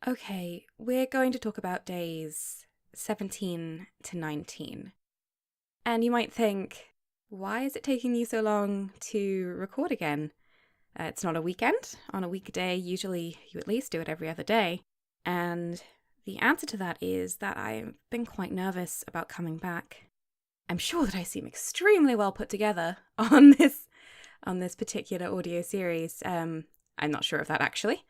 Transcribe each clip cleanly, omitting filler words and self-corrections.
Okay, we're going to talk about days 17 to 19. And you might think, why is it taking you so long to record again? It's not a weekend. On a weekday, usually you at least do it every other day. And the answer to that is that I've been quite nervous about coming back. I'm sure that I seem extremely well put together on this particular audio series. I'm not sure of that actually.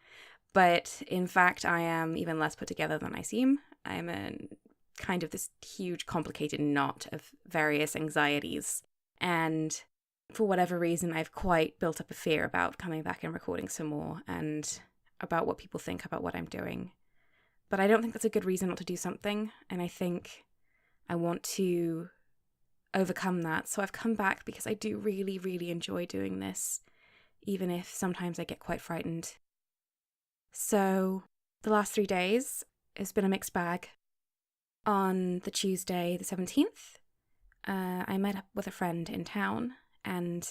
But in fact, I am even less put together than I seem. I'm a kind of this huge, complicated knot of various anxieties. And for whatever reason, I've quite built up a fear about coming back and recording some more and about what people think about what I'm doing. But I don't think that's a good reason not to do something. And I think I want to overcome that. So I've come back because I do really, really enjoy doing this, even if sometimes I get quite frightened. So the last 3 days has been a mixed bag. On the Tuesday, the 17th, I met up with a friend in town and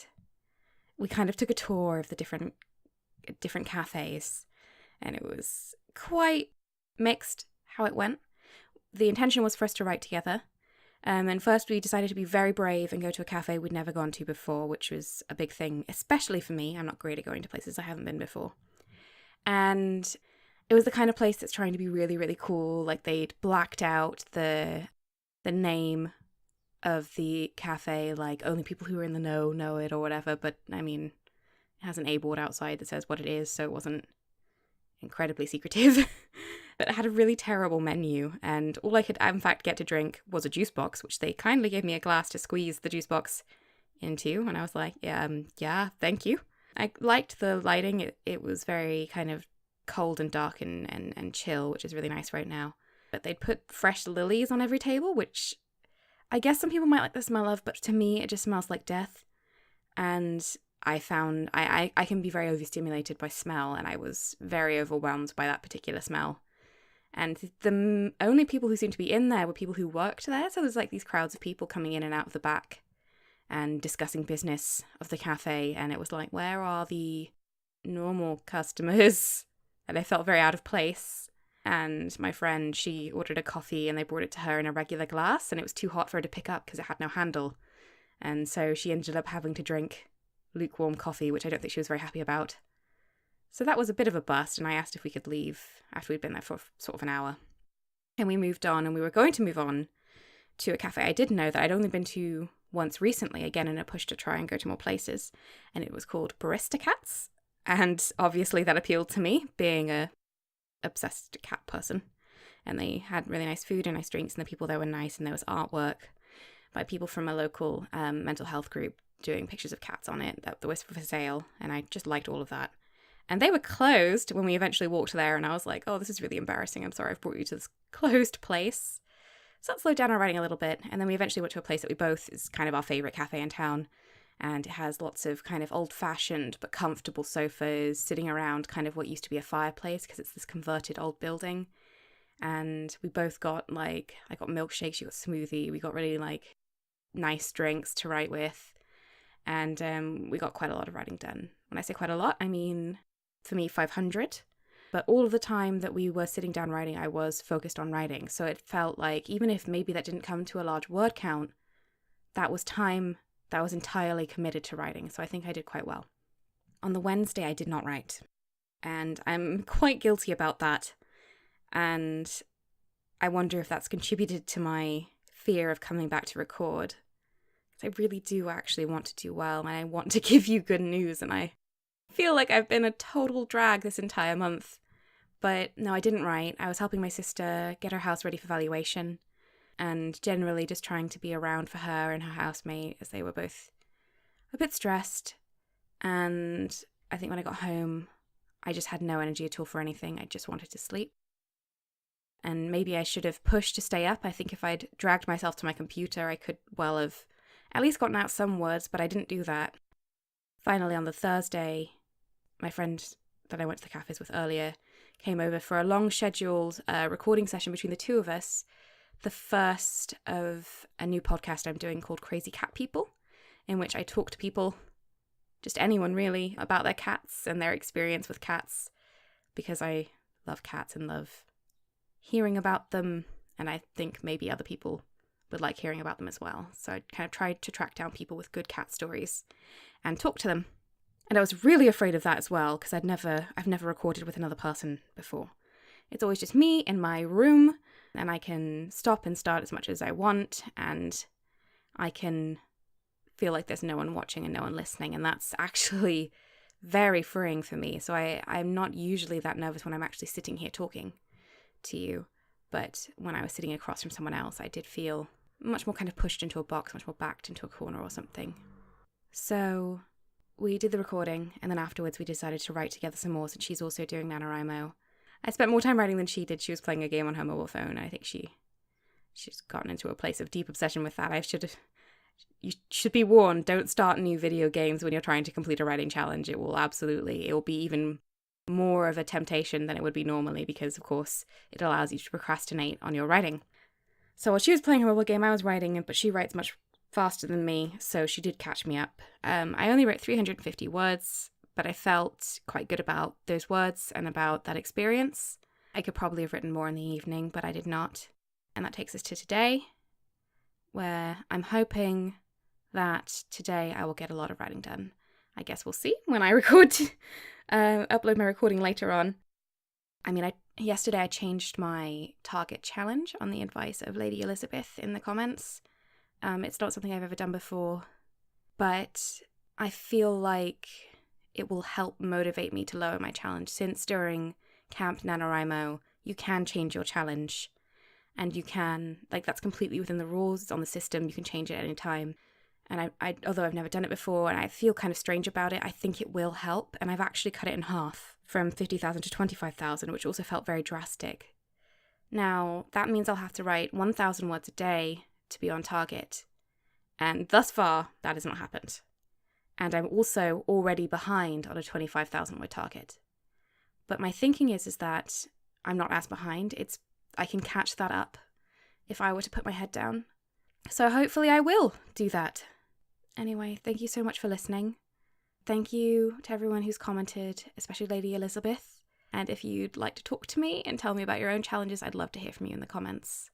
we kind of took a tour of the different cafes, and it was quite mixed how it went. The intention was for us to write together. And first we decided to be very brave and go to a cafe we'd never gone to before, which was a big thing, especially for me. I'm not great at going to places I haven't been before. And it was the kind of place that's trying to be really, really cool. Like they'd blacked out the name of the cafe, like only people who are in the know it or whatever. But I mean, it has an A board outside that says what it is, so it wasn't incredibly secretive. But it had a really terrible menu, and all I could in fact get to drink was a juice box, which they kindly gave me a glass to squeeze the juice box into. And I was like, yeah, thank you. I liked the lighting. It was very kind of cold and dark and chill, which is really nice right now. But they'd put fresh lilies on every table, which I guess some people might like the smell of, but to me it just smells like death. And I found I can be very overstimulated by smell, and I was very overwhelmed by that particular smell. And the only people who seemed to be in there were people who worked there, so there's like these crowds of people coming in and out of the back and discussing business of the cafe, and it was like, where are the normal customers? And I felt very out of place. And my friend, she ordered a coffee and they brought it to her in a regular glass, and it was too hot for her to pick up because it had no handle. And so she ended up having to drink lukewarm coffee, which I don't think she was very happy about. So that was a bit of a bust, and I asked if we could leave after we'd been there for sort of an hour. And we moved on, and we were going to move on to a cafe I did know that I'd only been to once recently, again in a push to try and go to more places, and it was called Barista Cats. And obviously that appealed to me, being a obsessed cat person. And they had really nice food and nice drinks, and the people there were nice, and there was artwork by people from a local mental health group doing pictures of cats on it that was for sale, and I just liked all of that. And they were closed when we eventually walked there, and I was like, oh, this is really embarrassing. I'm sorry I've brought you to this closed place. So that slowed down our writing a little bit, and then we eventually went to a place that we both is kind of our favourite cafe in town, and it has lots of kind of old-fashioned but comfortable sofas sitting around kind of what used to be a fireplace because it's this converted old building. And we both got I got milkshakes, you got smoothie, we got really nice drinks to write with, and we got quite a lot of writing done. When I say quite a lot, I mean, for me, 500. But all of the time that we were sitting down writing, I was focused on writing. So it felt like even if maybe that didn't come to a large word count, that was time that was entirely committed to writing. So I think I did quite well. On the Wednesday, I did not write. And I'm quite guilty about that. And I wonder if that's contributed to my fear of coming back to record. I really do actually want to do well, and I want to give you good news, and I feel like I've been a total drag this entire month. But no, I didn't write. I was helping my sister get her house ready for valuation, and generally just trying to be around for her and her housemate as they were both a bit stressed. And I think when I got home, I just had no energy at all for anything. I just wanted to sleep. And maybe I should have pushed to stay up. I think if I'd dragged myself to my computer, I could well have at least gotten out some words, but I didn't do that. Finally, on the Thursday, my friend that I went to the cafes with earlier came over for a long scheduled recording session between the two of us, the first of a new podcast I'm doing called Crazy Cat People, in which I talk to people, just anyone really, about their cats and their experience with cats, because I love cats and love hearing about them. And I think maybe other people would like hearing about them as well. So I kind of tried to track down people with good cat stories and talk to them. And I was really afraid of that as well, because I've never recorded with another person before. It's always just me in my room, and I can stop and start as much as I want, and I can feel like there's no one watching and no one listening, and that's actually very freeing for me. So I'm not usually that nervous when I'm actually sitting here talking to you, but when I was sitting across from someone else, I did feel much more kind of pushed into a box, much more backed into a corner or something. So we did the recording, and then afterwards we decided to write together some more, since she's also doing NaNoWriMo. I spent more time writing than she did. She was playing a game on her mobile phone, and I think she's gotten into a place of deep obsession with that. You should be warned, don't start new video games when you're trying to complete a writing challenge. It will be even more of a temptation than it would be normally, because of course it allows you to procrastinate on your writing. So while she was playing her mobile game, I was writing, but she writes much faster than me, so she did catch me up. I only wrote 350 words, but I felt quite good about those words and about that experience. I could probably have written more in the evening, but I did not. And that takes us to today, where I'm hoping that today I will get a lot of writing done. I guess we'll see when I upload my recording later on. I mean, yesterday I changed my target challenge on the advice of Lady Elizabeth in the comments. It's not something I've ever done before, but I feel like it will help motivate me to lower my challenge, since during Camp NaNoWriMo, you can change your challenge, and you can, that's completely within the rules, it's on the system, you can change it at any time. And I although I've never done it before and I feel kind of strange about it, I think it will help, and I've actually cut it in half from 50,000 to 25,000, which also felt very drastic. Now, that means I'll have to write 1,000 words a day to be on target, and thus far, that has not happened. And I'm also already behind on a 25,000 word target. But my thinking is that I'm not as behind. I can catch that up if I were to put my head down. So hopefully I will do that. Anyway, thank you so much for listening. Thank you to everyone who's commented, especially Lady Elizabeth. And if you'd like to talk to me and tell me about your own challenges, I'd love to hear from you in the comments.